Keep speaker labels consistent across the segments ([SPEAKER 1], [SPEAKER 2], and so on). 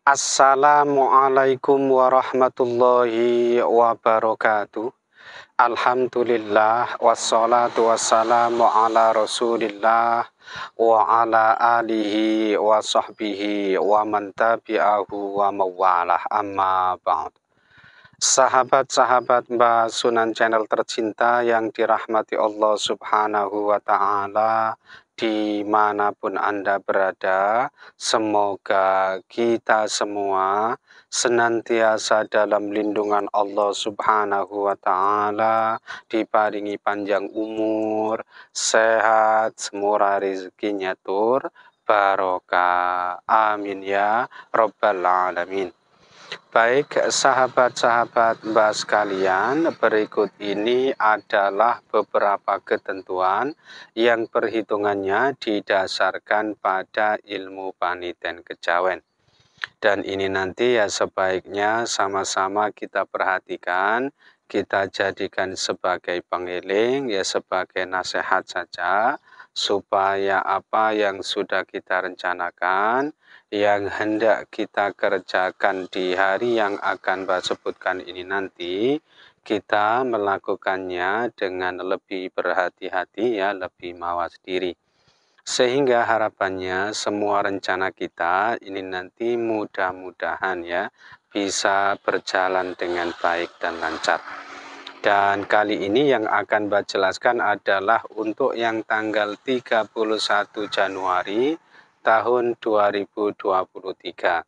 [SPEAKER 1] Assalamualaikum warahmatullahi wabarakatuh. Alhamdulillah wassalatu wassalamu ala rasulillah wa ala alihi wa sahbihi wa man tabi'ahu wa mawalah amma ba'd. Sahabat-sahabat Mbah Sunan Channel tercinta yang dirahmati Allah Subhanahu wa Ta'ala, dimanapun Anda berada, semoga kita semua senantiasa dalam lindungan Allah Subhanahu wa Ta'ala, diparingi panjang umur, sehat, semurah rezekinya tur, barokah. Amin ya Rabbal Alamin. Baik, sahabat-sahabat Mbah sekalian, berikut ini adalah beberapa ketentuan yang perhitungannya didasarkan pada ilmu paniten kejawen. Dan ini nanti ya sebaiknya sama-sama kita perhatikan, kita jadikan sebagai pengiling, ya sebagai nasihat saja, supaya apa yang sudah kita rencanakan, yang hendak kita kerjakan di hari yang akan Mbak sebutkan ini nanti, kita melakukannya dengan lebih berhati-hati, ya lebih mawas diri. Sehingga harapannya semua rencana kita ini nanti mudah-mudahan ya bisa berjalan dengan baik dan lancar. Dan kali ini yang akan Mbak jelaskan adalah untuk yang tanggal 31 Januari tahun 2023.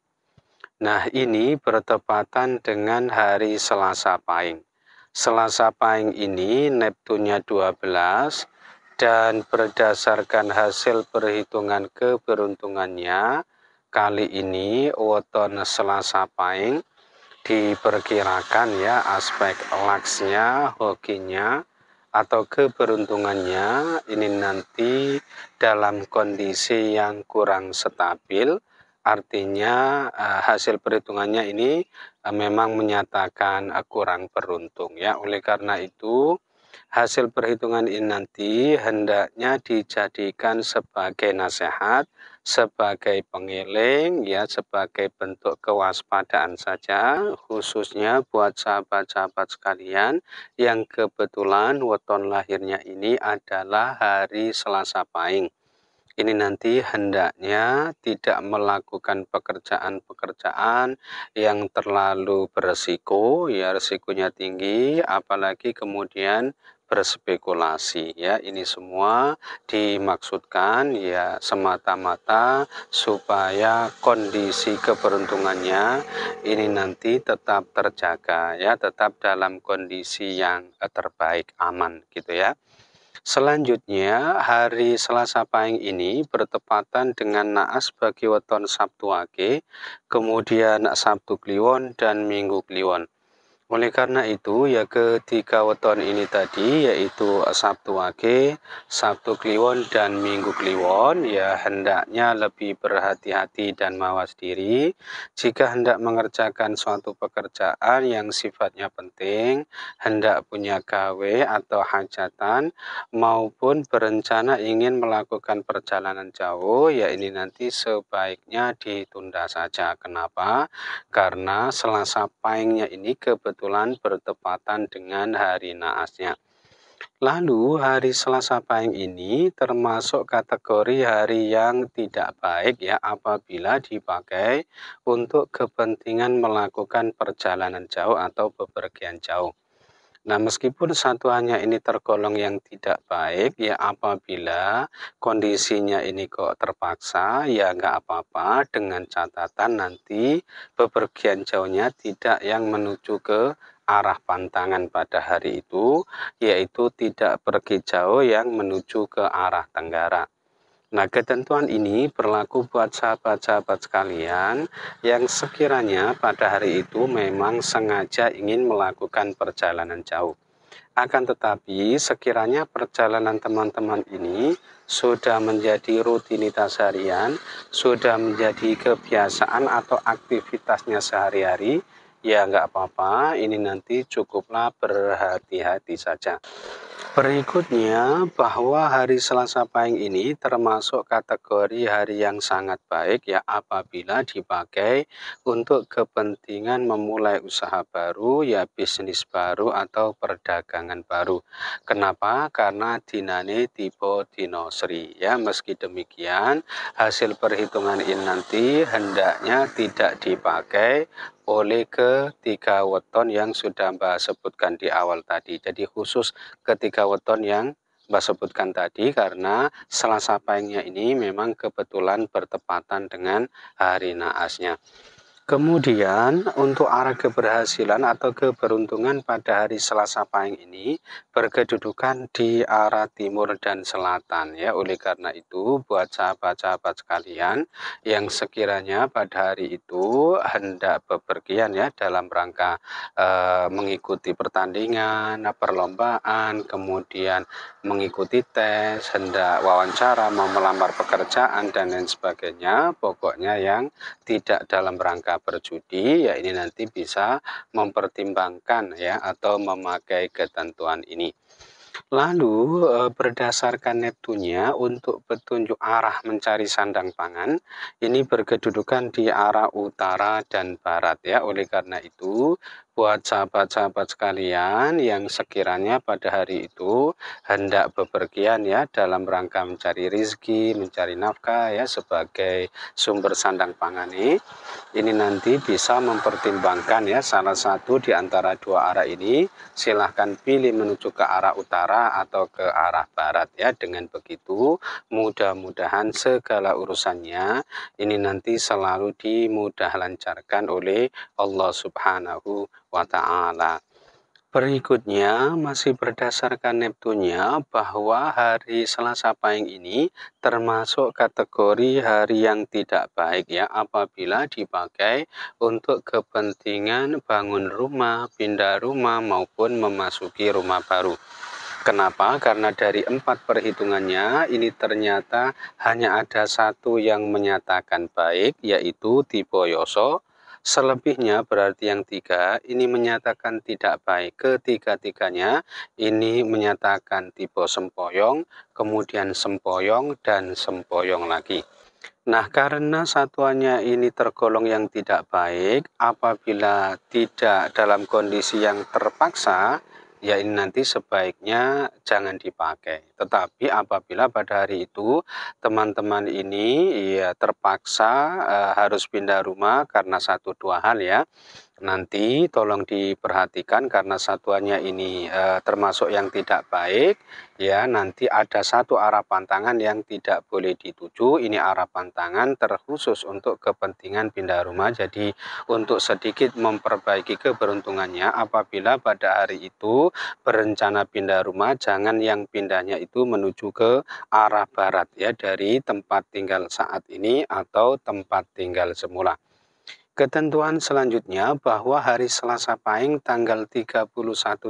[SPEAKER 1] Nah, ini bertepatan dengan hari Selasa Pahing. Selasa Pahing ini Neptunnya 12, dan berdasarkan hasil perhitungan keberuntungannya, kali ini weton Selasa Pahing diperkirakan ya aspek laksnya, hokinya, atau keberuntungannya ini nanti dalam kondisi yang kurang stabil. Artinya hasil perhitungannya ini memang menyatakan kurang beruntung ya. Oleh karena itu hasil perhitungan ini nanti hendaknya dijadikan sebagai nasihat, sebagai pengiling, ya sebagai bentuk kewaspadaan saja, khususnya buat sahabat-sahabat sekalian yang kebetulan weton lahirnya ini adalah hari Selasa Pahing. Ini nanti hendaknya tidak melakukan pekerjaan-pekerjaan yang terlalu beresiko, ya risikonya tinggi, apalagi kemudian berspekulasi ya. Ini semua dimaksudkan ya semata-mata supaya kondisi keberuntungannya ini nanti tetap terjaga ya, tetap dalam kondisi yang terbaik, aman gitu ya. Selanjutnya, hari Selasa Pahing ini bertepatan dengan naas bagi weton Sabtu Wage, kemudian Sabtu Kliwon dan Minggu Kliwon. Oleh karena itu, ya ketiga weton ini tadi, yaitu Sabtu Wage, Sabtu Kliwon, dan Minggu Kliwon, ya hendaknya lebih berhati-hati dan mawas diri. Jika hendak mengerjakan suatu pekerjaan yang sifatnya penting, hendak punya gawe atau hajatan, maupun berencana ingin melakukan perjalanan jauh, ya ini nanti sebaiknya ditunda saja. Kenapa? Karena Selasa Pahingnya ini kebetulan bertepatan dengan hari naasnya. Lalu hari Selasa Pahing ini termasuk kategori hari yang tidak baik ya apabila dipakai untuk kepentingan melakukan perjalanan jauh atau bepergian jauh. Nah, meskipun satuannya ini tergolong yang tidak baik, ya apabila kondisinya ini kok terpaksa, ya nggak apa-apa dengan catatan nanti bepergian jauhnya tidak yang menuju ke arah pantangan pada hari itu, yaitu tidak pergi jauh yang menuju ke arah tenggara. Nah, ketentuan ini berlaku buat sahabat-sahabat sekalian yang sekiranya pada hari itu memang sengaja ingin melakukan perjalanan jauh. Akan tetapi, sekiranya perjalanan teman-teman ini sudah menjadi rutinitas harian, sudah menjadi kebiasaan atau aktivitasnya sehari-hari, ya nggak apa-apa, ini nanti cukuplah berhati-hati saja. Berikutnya, bahwa hari Selasa Pahing ini termasuk kategori hari yang sangat baik ya apabila dipakai untuk kepentingan memulai usaha baru, ya bisnis baru atau perdagangan baru. Kenapa? Karena dinane tipe dino Sri ya. Meski demikian, hasil perhitungan ini nanti hendaknya tidak dipakai oleh ketiga weton yang sudah Mbak sebutkan di awal tadi. Jadi khusus ketiga weton yang Mbak sebutkan tadi karena Selasa Pahingnya ini memang kebetulan bertepatan dengan hari naasnya. Kemudian untuk arah keberhasilan atau keberuntungan pada hari Selasa Pahing ini berkedudukan di arah timur dan selatan ya. Oleh karena itu buat sahabat-sahabat sekalian yang sekiranya pada hari itu hendak bepergian ya dalam rangka mengikuti pertandingan, perlombaan, kemudian mengikuti tes, hendak wawancara, mau melamar pekerjaan dan lain sebagainya, pokoknya yang tidak dalam rangka berjudi, ya ini nanti bisa mempertimbangkan ya atau memakai ketentuan ini. Lalu berdasarkan Neptunya untuk petunjuk arah mencari sandang pangan ini berkedudukan di arah utara dan barat ya. Oleh karena itu buat sahabat-sahabat sekalian yang sekiranya pada hari itu hendak bepergian ya dalam rangka mencari rizki, mencari nafkah ya sebagai sumber sandang pangan ini nanti bisa mempertimbangkan ya salah satu di antara dua arah ini. Silahkan pilih menuju ke arah utara atau ke arah barat ya. Dengan begitu mudah-mudahan segala urusannya ini nanti selalu dimudah lancarkan oleh Allah Subhanahu wa Ta'ala. Berikutnya, masih berdasarkan Neptunya bahwa hari Selasa Pahing ini termasuk kategori hari yang tidak baik ya apabila dipakai untuk kepentingan bangun rumah, pindah rumah maupun memasuki rumah baru. Kenapa? Karena dari 4 perhitungannya ini ternyata hanya ada satu yang menyatakan baik yaitu tipe Yoso. Selebihnya berarti yang 3 ini menyatakan tidak baik. Ketiga-tiganya ini menyatakan tipe sempoyong, kemudian sempoyong dan sempoyong lagi. Nah, karena satuannya ini tergolong yang tidak baik, apabila tidak dalam kondisi yang terpaksa, ya ini nanti sebaiknya jangan dipakai. Tetapi apabila pada hari itu teman-teman ini ya terpaksa harus pindah rumah karena satu dua hal ya, nanti tolong diperhatikan karena satuannya ini termasuk yang tidak baik ya. Nanti ada satu arah pantangan yang tidak boleh dituju. Ini arah pantangan terkhusus untuk kepentingan pindah rumah. Jadi untuk sedikit memperbaiki keberuntungannya apabila pada hari itu berencana pindah rumah, jangan yang pindahnya itu menuju ke arah barat ya dari tempat tinggal saat ini atau tempat tinggal semula. Ketentuan selanjutnya bahwa hari Selasa Pahing tanggal 31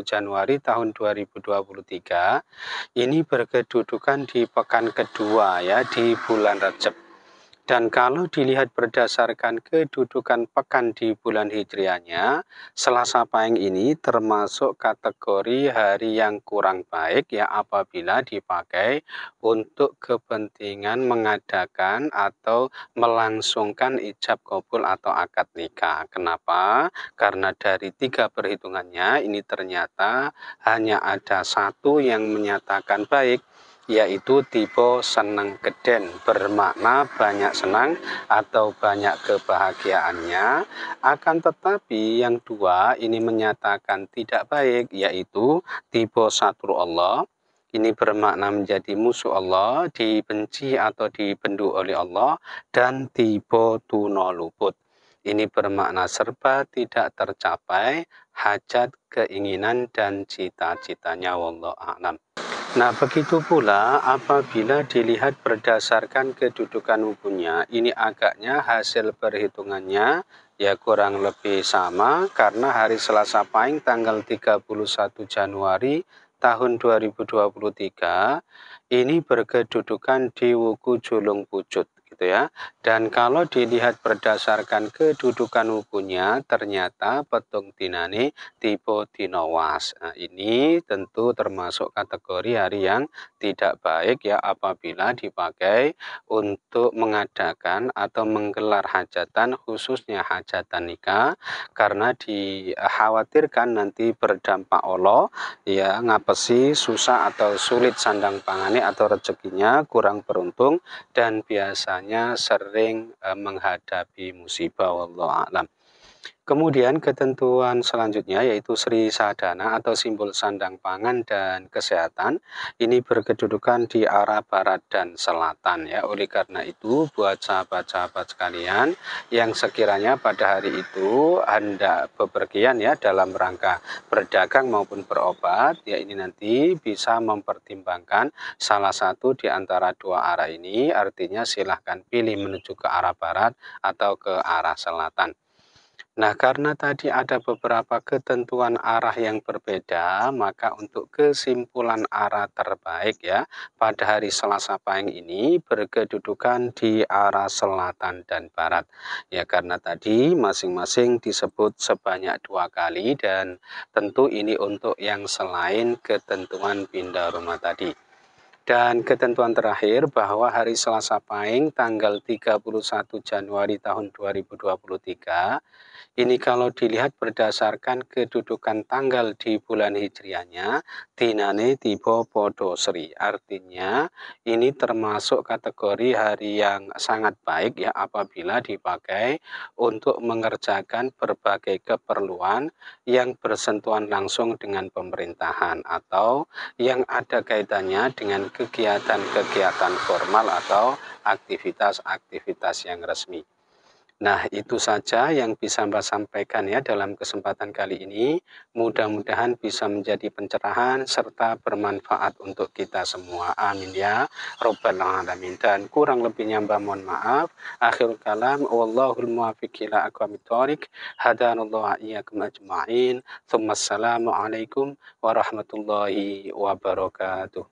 [SPEAKER 1] Januari tahun 2023 ini berkedudukan di pekan kedua ya di bulan Rajab. Dan kalau dilihat berdasarkan kedudukan pekan di bulan Hijriahnya, Selasa Pahing ini termasuk kategori hari yang kurang baik ya apabila dipakai untuk kepentingan mengadakan atau melangsungkan ijab kabul atau akad nikah. Kenapa? Karena dari 3 perhitungannya ini ternyata hanya ada satu yang menyatakan baik, yaitu tipe senang geden, bermakna banyak senang atau banyak kebahagiaannya. Akan tetapi yang dua ini menyatakan tidak baik, yaitu tipe satru Allah. Ini bermakna menjadi musuh Allah, dibenci atau dibendu oleh Allah, dan tipe tuno luput. Ini bermakna serba tidak tercapai hajat, keinginan, dan cita-citanya. Wallahu a'lam. Nah, begitu pula apabila dilihat berdasarkan kedudukan hukumnya, ini agaknya hasil perhitungannya ya kurang lebih sama karena hari Selasa Pahing tanggal 31 Januari tahun 2023 ini berkedudukan di Wuku Julung Pucut gitu gitu ya. Dan kalau dilihat berdasarkan kedudukan wukunya, ternyata petung dinane tipe dinowas. Nah, ini tentu termasuk kategori hari yang tidak baik ya apabila dipakai untuk mengadakan atau menggelar hajatan, khususnya hajatan nikah, karena dikhawatirkan nanti berdampak Allah ya, ngapesi susah atau sulit sandang pangannya atau rezekinya kurang beruntung dan biasanya sering menghadapi musibah wallahu alam. Kemudian ketentuan selanjutnya yaitu Sri Sadana atau simbol sandang pangan dan kesehatan. Ini berkedudukan di arah barat dan selatan ya. Oleh karena itu buat sahabat-sahabat sekalian yang sekiranya pada hari itu hendak bepergian ya dalam rangka berdagang maupun berobat, ya ini nanti bisa mempertimbangkan salah satu di antara dua arah ini, artinya silahkan pilih menuju ke arah barat atau ke arah selatan. Nah, karena tadi ada beberapa ketentuan arah yang berbeda, maka untuk kesimpulan arah terbaik ya, pada hari Selasa Pahing ini berkedudukan di arah selatan dan barat. Ya, karena tadi masing-masing disebut sebanyak 2 kali dan tentu ini untuk yang selain ketentuan pindah rumah tadi. Dan ketentuan terakhir bahwa hari Selasa Pahing tanggal 31 Januari tahun 2023 ini kalau dilihat berdasarkan kedudukan tanggal di bulan hijriahnya, dinane tiba podo sri. Artinya ini termasuk kategori hari yang sangat baik ya apabila dipakai untuk mengerjakan berbagai keperluan yang bersentuhan langsung dengan pemerintahan atau yang ada kaitannya dengan kegiatan-kegiatan formal atau aktivitas-aktivitas yang resmi. Nah, itu saja yang bisa Mbak sampaikan ya dalam kesempatan kali ini. Mudah-mudahan bisa menjadi pencerahan serta bermanfaat untuk kita semua. Amin ya Rabbal Alamin. Dan kurang lebihnya Mbak mohon maaf. Akhirul kalam. Wallahul muwaffiq ila aqwamit thoriq. Hadanallahu iyyakum ajma'in. Tsumma assalamu alaikum warahmatullahi wabarakatuh.